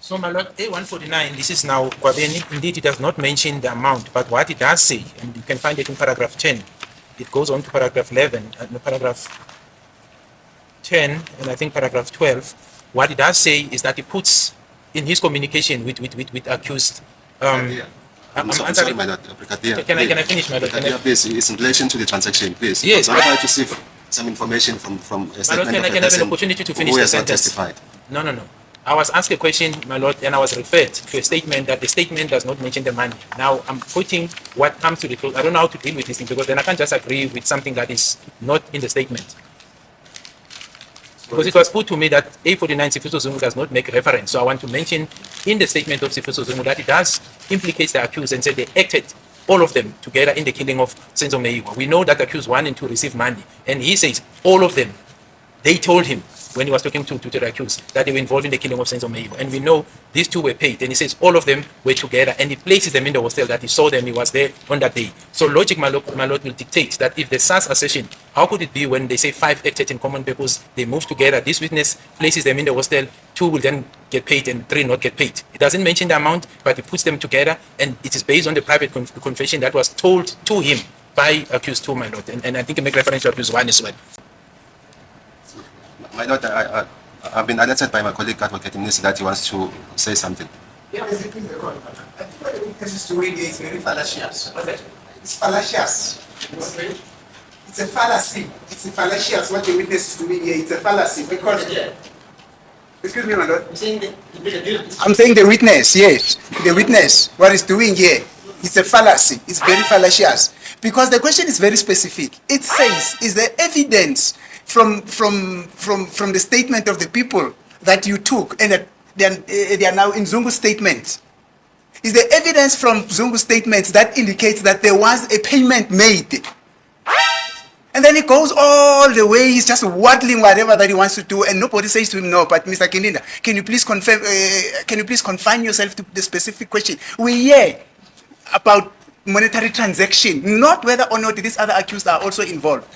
So, my lord, A149, this is now, indeed, it does not mention the amount, but what it does say, and you can find it in paragraph 10, it goes on to paragraph 11, and paragraph 10, and I think paragraph 12, what it does say is that it puts in his communication with accused. I'm sorry, my lord. Can I finish, my lord? Please, it's in relation to the transaction, please. Yes. I'm trying to see some information from a statement my lord, can I have an opportunity to finish the sentence? Testified. No. I was asked a question, my lord, and I was referred to a statement that the statement does not mention the money. Now, I'm putting what comes to the close. I don't know how to deal with this thing because then I can't just agree with something that is not in the statement. Because it was put to me that A49 Sifiso Zungu does not make reference. So I want to mention in the statement of Sifiso Zungu that it does implicate the accused and say they acted, all of them, together in the killing of SENZO MEYIWA. We know that accused 1 and 2 received money. And he says all of them, they told him when he was talking to the accused that they were involved in the killing of SENZO MEYIWA. And we know these two were paid. And he says all of them were together. And he places them in the hostel that he saw them, he was there on that day. So logic, my lord, will dictate that if the SAS assertion, how could it be when they say 5 acted in common purpose, they move together, this witness places them in the hostel, 2 will then get paid and 3 not get paid. It doesn't mention the amount, but it puts them together. And it is based on the private confession that was told to him by accused 2, my lord. And I think it makes reference to accused 1 as well. My lord, I've been alerted by my colleague Advocate Mnisi that he wants to say something. Yeah, basically, I think what the witness is doing is very fallacious. It's fallacious. It's a fallacy. It's a fallacious. What the witness is doing here, it's a fallacy. Because, excuse me, my lord. I'm saying the witness, yes. The witness, what he's doing here, it's a fallacy. It's very fallacious. Because the question is very specific. It says, is there evidence from the statement of the people that you took and that they are now in Zungu's statement? Is there evidence from Zungu's statements that indicates that there was a payment made? And then he goes all the way, he's just waddling whatever that he wants to do, and nobody says to him, no, but Mr. Kininda, can you please confine yourself to the specific question? We hear about monetary transaction, not whether or not these other accused are also involved.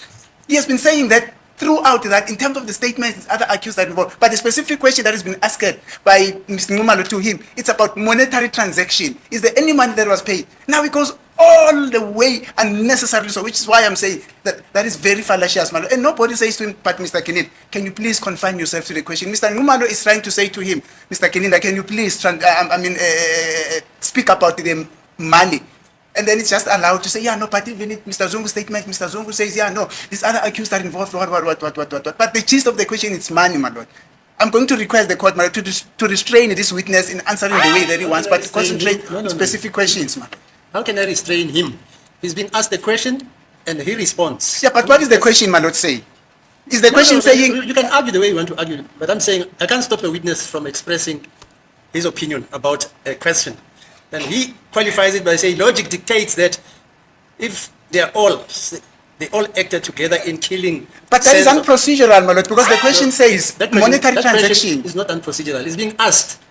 He has been saying that throughout, that in terms of the statements, other accused are involved. But the specific question that has been asked by Mr. Ngumalo to him, it's about monetary transaction. Is there any money that was paid? Now it goes all the way unnecessarily, so which is why I'm saying that is very fallacious, Malo. And nobody says to him, but Mr. Kenin, can you please confine yourself to the question? Mr. Ngumalo is trying to say to him, Mr. Keninda, can you please speak about the money? And then it's just allowed to say, yeah, no, but even in Mr. Zungu's statement, Mr. Zungu says, yeah, no, these other accused are involved, what. But the gist of the question is money, my lord. I'm going to request the court, my lord, to restrain this witness in answering the way that he wants, but to concentrate on specific questions, man. How can I restrain him? He's been asked the question and he responds. Yeah, but what is the question, my lord, say? Is the question saying... You can argue the way you want to argue, but I'm saying I can't stop a witness from expressing his opinion about a question. And he qualifies it by saying logic dictates that if they all acted together in killing. But that is unprocedural, my lord, because the question says that monetary transaction. Question is not unprocedural. It's being asked.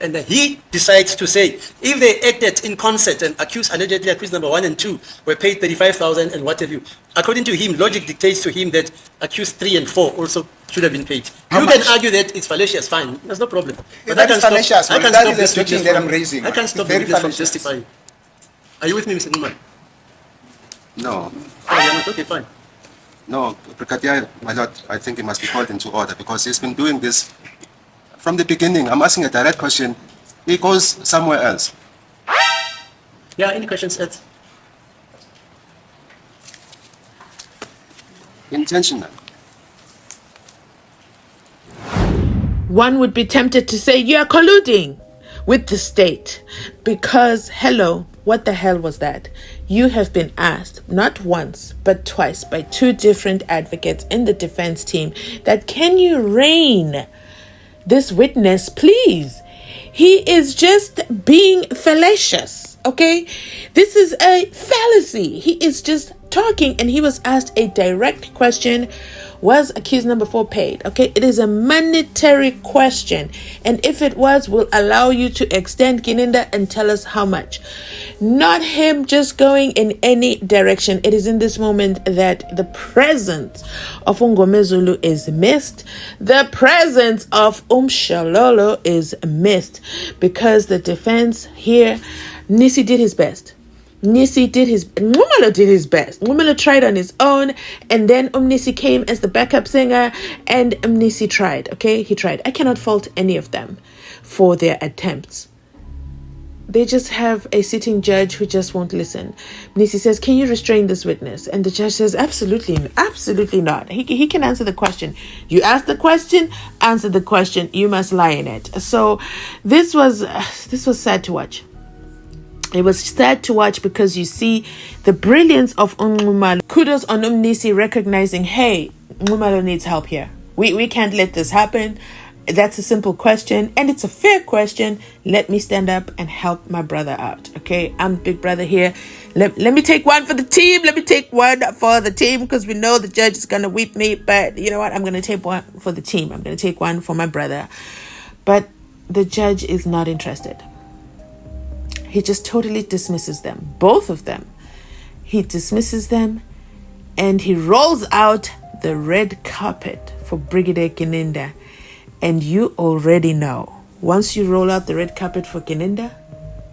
And then he decides to say, if they acted in concert and allegedly accused number 1 and 2 were paid 35,000 and what have you, according to him, logic dictates to him that accused 3 and 4 also should have been paid. You can argue that it's fallacious, fine, there's no problem. But that is fallacious, that is the question that I'm raising. I can't stop the witness from testifying. Are you with me, Mr. Newman? No. Oh, you're not? Okay, fine. No, Brigadier, my lord, I think he must be called into order because he's been doing this from the beginning. I'm asking a direct question. He goes somewhere else. Yeah, any questions, Ed? Intentional. One would be tempted to say you're colluding with the state because, hello, what the hell was that? You have been asked not once but twice by 2 different advocates in the defense team that can you rein this witness, please? He is just being fallacious, okay? This is a fallacy. He is just talking, and he was asked a direct question Was accused number 4 paid? Okay, it is a monetary question, and if it was, we'll allow you to extend Kininda and tell us how much. Not him just going in any direction. It is in this moment that the presence of Ngomezulu is missed. The presence of Shalolo is missed, because the defense here, Mnisi did his best. Mnisi did his best. Ngumalo tried on his own, and then Mnisi came as the backup singer, and Mnisi tried. Okay, he tried. I cannot fault any of them for their attempts. They just have a sitting judge who just won't listen. Mnisi says, "Can you restrain this witness?" And the judge says, absolutely not. He can answer the question. You ask the question, answer the question. You must lie in it. So this was sad to watch. It was sad to watch, because you see the brilliance of Ngumalo. Kudos on Mnisi recognizing, hey, Ngumalo needs help here. We can't let this happen. That's a simple question, and it's a fair question. Let me stand up and help my brother out. Okay, I'm big brother here. Let me take one for the team. Because we know the judge is going to whip me. But you know what? I'm going to take one for the team. I'm going to take one for my brother. But the judge is not interested. He just totally dismisses them, both of them. He dismisses them, and he rolls out the red carpet for Brigadier Kininda. And you already know, once you roll out the red carpet for Kininda,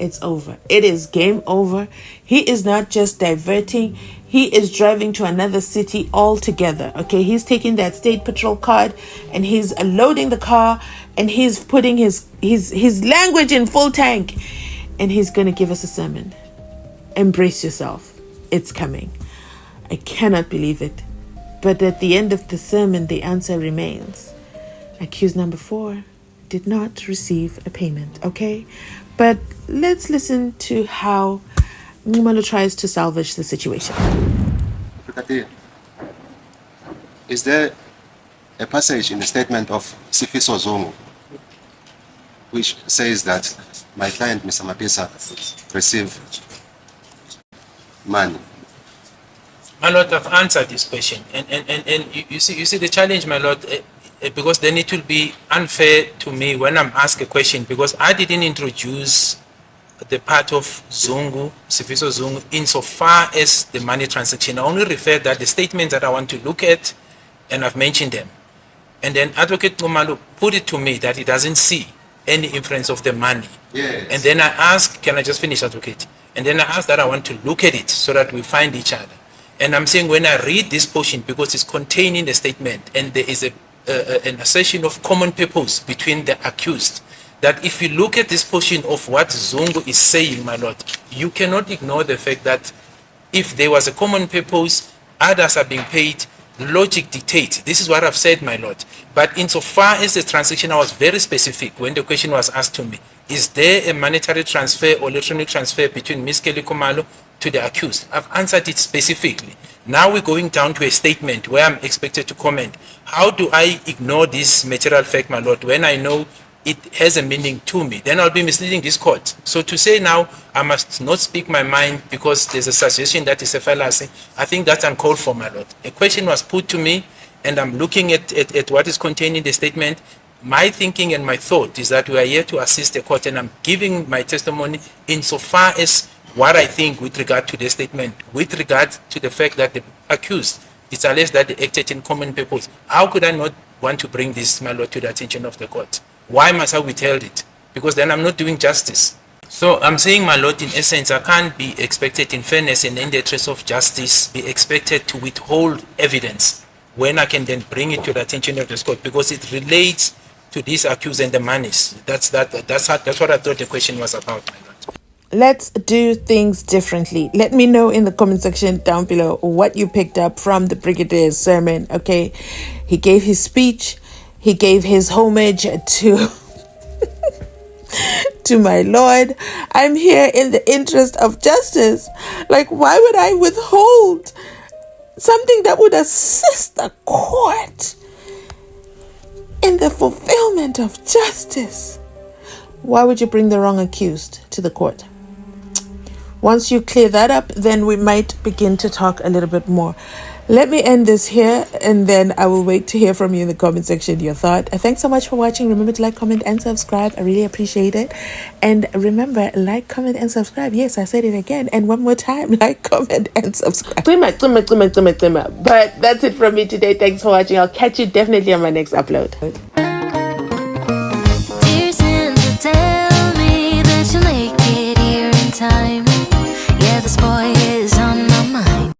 it's over. It is game over. He is not just diverting. He is driving to another city altogether. Okay, he's taking that state patrol card, and he's loading the car, and he's putting his language in full tank. And he's going to give us a sermon. Embrace yourself. It's coming. I cannot believe it. But at the end of the sermon, the answer remains. Accused number 4 did not receive a payment. Okay? But let's listen to how Ngumalo tries to salvage the situation. Is there a passage in the statement of Sifiso Zungu which says that my client, Mr. Mapisa, received money? My Lord, I've answered this question, and you see the challenge, my Lord, because then it will be unfair to me when I'm asked a question, because I didn't introduce the part of Zungu, Sifiso Zungu, insofar as the money transaction. I only refer that the statements that I want to look at, and I've mentioned them. And then Advocate Ngumalo put it to me that he doesn't see any influence of the money. Yes. And then I asked, can I just finish, Advocate? And then I asked that I want to look at it so that we find each other. And I'm saying when I read this portion, because it's contained in the statement, and there is an assertion of common purpose between the accused, that if you look at this portion of what Zungu is saying, my Lord, you cannot ignore the fact that if there was a common purpose, others are being paid, logic dictates. This is what I've said, my Lord. But insofar as the transaction, I was very specific when the question was asked to me, is there a monetary transfer or electronic transfer between Ms. Kelly Khumalo to the accused? I've answered it specifically. Now we're going down to a statement where I'm expected to comment. How do I ignore this material fact, my Lord, when I know it has a meaning to me? Then I'll be misleading this court. So to say now I must not speak my mind because there's a suggestion that is a fallacy, I think that's uncalled for, my Lord. A question was put to me, and I'm looking at what is contained in the statement. My thinking and my thought is that we are here to assist the court, and I'm giving my testimony insofar as what I think with regard to the statement, with regard to the fact that the accused, it's alleged that they acted in common purpose. How could I not want to bring this, my Lord, to the attention of the court? Why must I withhold it? Because then I'm not doing justice. So I'm saying, my Lord, in essence, I can't be expected, in fairness and in the interest of justice, be expected to withhold evidence when I can then bring it to the attention of the court, because it relates to these accused and the monies. That's what I thought the question was about, my Lord. Let's do things differently. Let me know in the comment section down below what you picked up from the Brigadier's sermon. Okay, he gave his speech, he gave his homage to to my Lord. I'm here in the interest of justice. Like, why would I withhold something that would assist the court in the fulfillment of justice? Why would you bring the wrong accused to the court? Once you clear that up, then we might begin to talk a little bit more. Let me end this here, and then I will wait to hear from you in the comment section your thought. Thanks so much for watching. Remember to like, comment, and subscribe. I really appreciate it. And remember, like, comment, and subscribe. Yes, I said it again. And one more time, like, comment, and subscribe. But that's it from me today. Thanks for watching. I'll catch you definitely on my next upload.